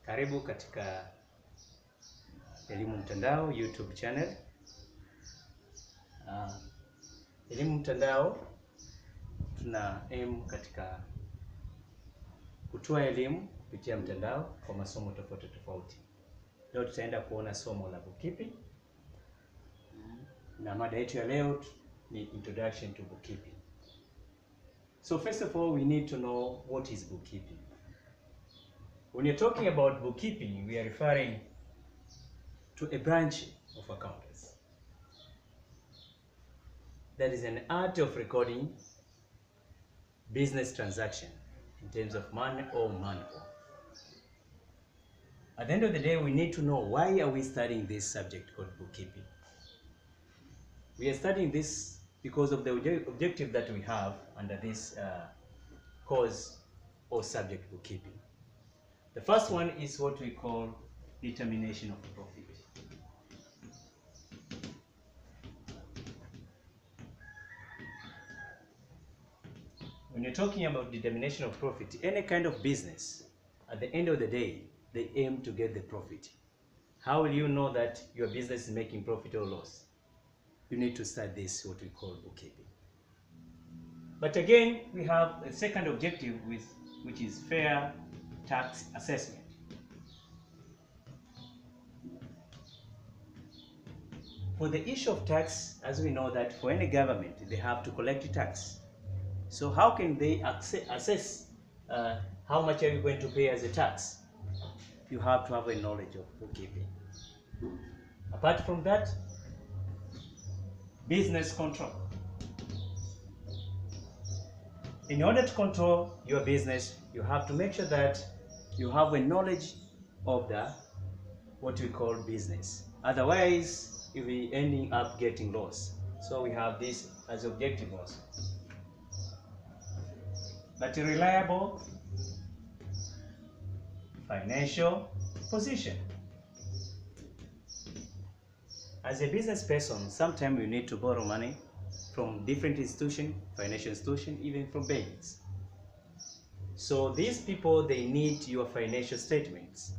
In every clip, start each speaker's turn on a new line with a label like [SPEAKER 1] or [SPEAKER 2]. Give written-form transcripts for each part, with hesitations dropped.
[SPEAKER 1] Karibu katika Elimu Mtandao YouTube channel. Elimu Mtandao tuna aim katika kutoa elimu kupitia mtandao kwa masomo tofauti tofauti. Leo tutaenda kuona somo la bookkeeping. Na mada yetu ya leo ni Introduction to Bookkeeping. So first of all, we need to know what is bookkeeping. When you're talking about bookkeeping, we are referring to a branch of accountants. That is an art of recording business transaction in terms of money or money. At the end of the day, we need to know why are we studying this subject called bookkeeping. We are studying this because of the objective that we have under this course or subject bookkeeping. The first one is what we call determination of profit. When you're talking about determination of profit, any kind of business, at the end of the day, they aim to get the profit. How will you know that your business is making profit or loss? You need to start this, what we call bookkeeping. But again, we have a second objective, which is fair tax assessment. For the issue of tax, as we know that for any government, they have to collect tax. So how can they assess how much are you going to pay as a tax? You have to have a knowledge of bookkeeping. Apart from that, business control. In order to control your business, you have to make sure that you have a knowledge of what we call business. Otherwise, you'll be ending up getting lost. So we have this as objective also. But a reliable financial position. As a business person, sometimes you need to borrow money from different institutions, financial institutions, even from banks. So these people, they need your financial statements.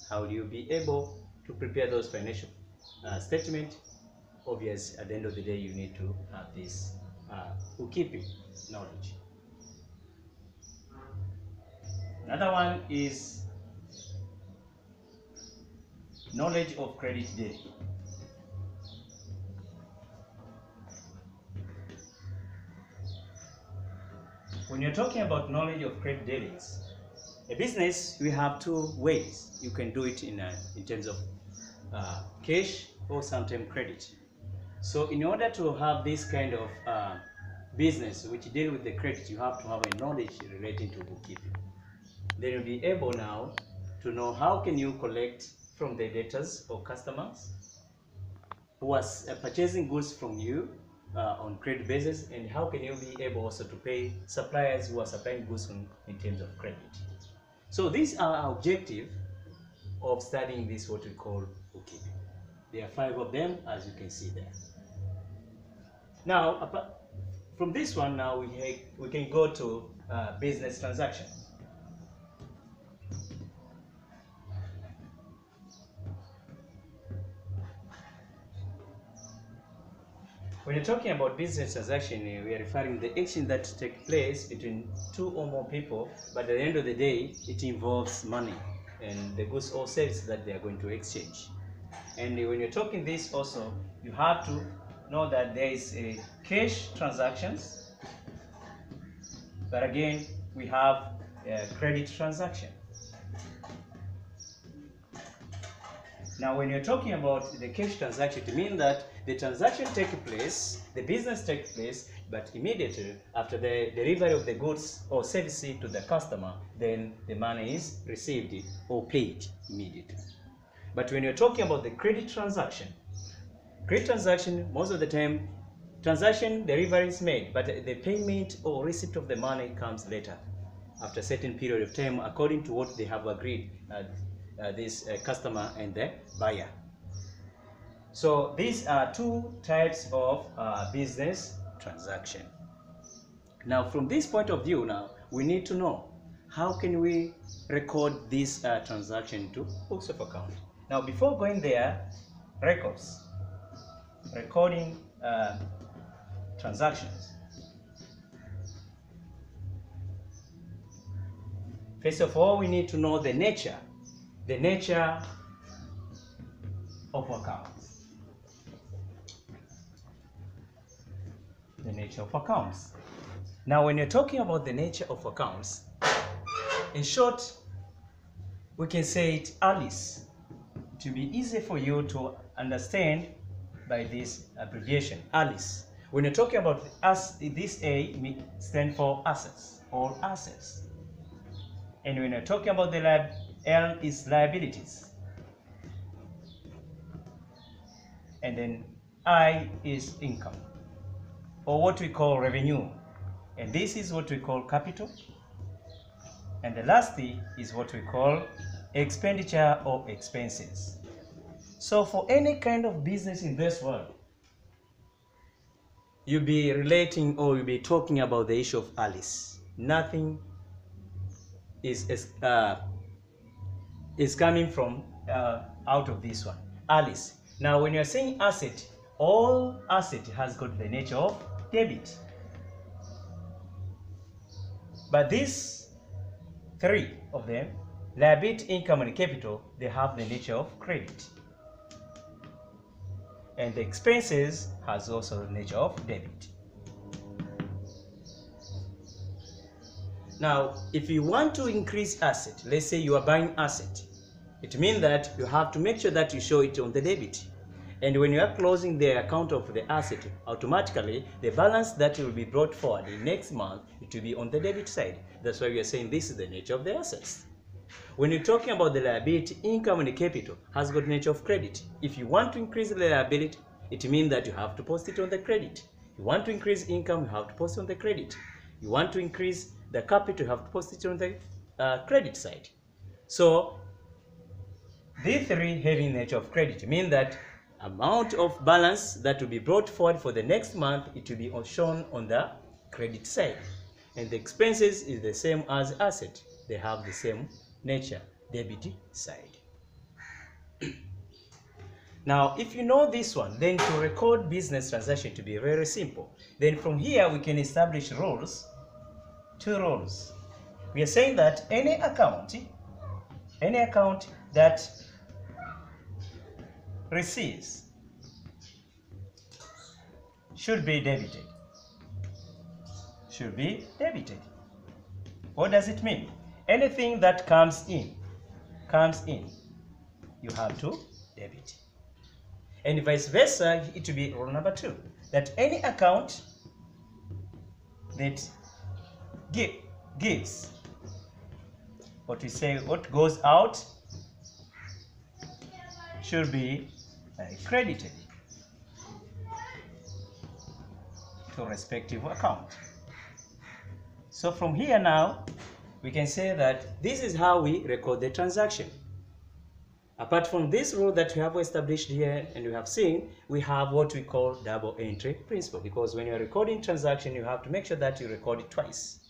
[SPEAKER 1] How will you be able to prepare those financial statements? Obviously, at the end of the day, you need to have this bookkeeping knowledge. Another one is knowledge of credit daily. When you're talking about knowledge of credit dealings, a business, we have two ways. You can do it in terms of cash or sometimes credit. So in order to have this kind of business which deal with the credit, you have to have a knowledge relating to bookkeeping. Then you'll be able now to know how can you collect from the debtors or customers who are purchasing goods from you on credit basis, and how can you be able also to pay suppliers who are supplying goods in terms of credit. So these are our objective of studying this, what we call bookkeeping. There are 5 of them, as you can see there. Now, from this one, now we can go to business transactions. When you're talking about business transaction, we are referring to the action that takes place between 2 or more people, but at the end of the day, it involves money and the goods or services that they are going to exchange. And when you're talking this also, you have to know that there is a cash transactions, but again, we have a credit transaction. Now, when you're talking about the cash transaction, it means that the transaction takes place, the business takes place, but immediately after the delivery of the goods or services to the customer, then the money is received or paid immediately. But when you're talking about the credit transaction, most of the time, transaction delivery is made, but the payment or receipt of the money comes later, after a certain period of time, according to what they have agreed, this customer and the buyer. So these are 2 types of business transaction. Now, from this point of view, now we need to know how can we record this transaction to books of account? Now, before going there, records, recording transactions. First of all, we need to know the nature of accounts. The nature of accounts. Now, when you're talking about the nature of accounts, in short, we can say it Alice, to be easy for you to understand by this abbreviation, Alice. When you're talking about us, this A stands for assets, all assets. And when you're talking about the L is liabilities. And then I is income, or what we call revenue. And this is what we call capital. And the last thing is what we call expenditure or expenses. So for any kind of business in this world, you'll be relating or you'll be talking about the issue of Alice. Nothing is coming from out of this one, Alice. Now, when you're saying asset, all asset has got the nature of debit. But these three of them, liability, income, and capital, they have the nature of credit. And the expenses has also the nature of debit. Now, if you want to increase asset, let's say you are buying asset, it means that you have to make sure that you show it on the debit. And when you are closing the account of the asset, automatically the balance that will be brought forward in next month, it will be on the debit side. That's why we are saying this is the nature of the assets. When you're talking about the liability, income, and capital has got nature of credit. If you want to increase the liability, it means that you have to post it on the credit. You want to increase income, you have to post it on the credit. You want to increase the capital, you have to post it on the credit side. So these three having nature of credit mean that amount of balance that will be brought forward for the next month, it will be shown on the credit side. And the expenses is the same as asset. They have the same nature, debit side. Now, if you know this one, then to record business transaction to be very simple. Then from here we can establish rules, two rules. We are saying that any account that receives should be debited. Should be debited. What does it mean? Anything that comes in, you have to debit. And vice versa, it will be rule number 2, that any account that gives, what we say, what goes out should be credited to respective account. So from here now, we can say that this is how we record the transaction. Apart from this rule that we have established here and we have seen, we have what we call double entry principle, because when you are recording transaction, you have to make sure that you record it twice.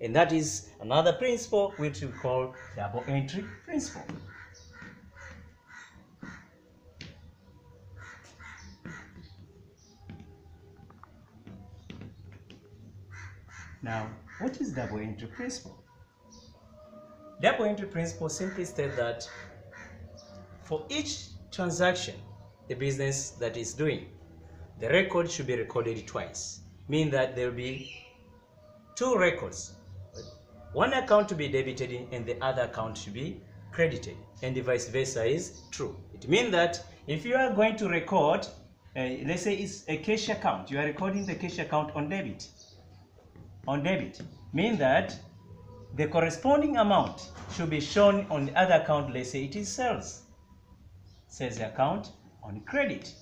[SPEAKER 1] And that is another principle which we call double entry principle. Now, what is double entry principle? Double entry principle simply states that for each transaction the business that is doing, the record should be recorded twice. Meaning that there will be two records. One account to be debited and the other account should be credited. And the vice versa is true. It means that if you are going to record, let's say it's a cash account, you are recording the cash account on debit. On debit, mean that the corresponding amount should be shown on the other account. Let's say it is sales account on credit.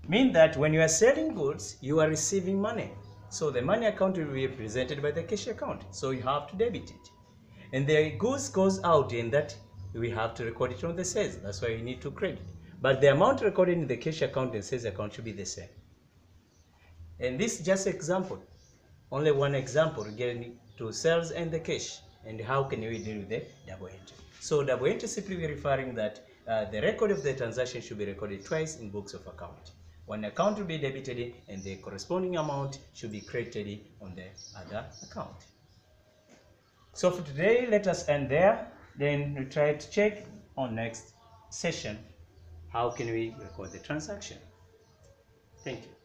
[SPEAKER 1] Mean that when you are selling goods, you are receiving money. So the money account will be represented by the cash account. So you have to debit it. And the goods goes out, in that we have to record it on the sales. That's why you need to credit. But the amount recorded in the cash account and sales account should be the same. And this is just an example. only one example regarding to sales and the cash, and how can we deal with the double entry. So double entry simply referring that the record of the transaction should be recorded twice in books of account. One account will be debited and the corresponding amount should be credited on the other account. So for today, let us end there. Then we try to check on next session how can we record the transaction. Thank you.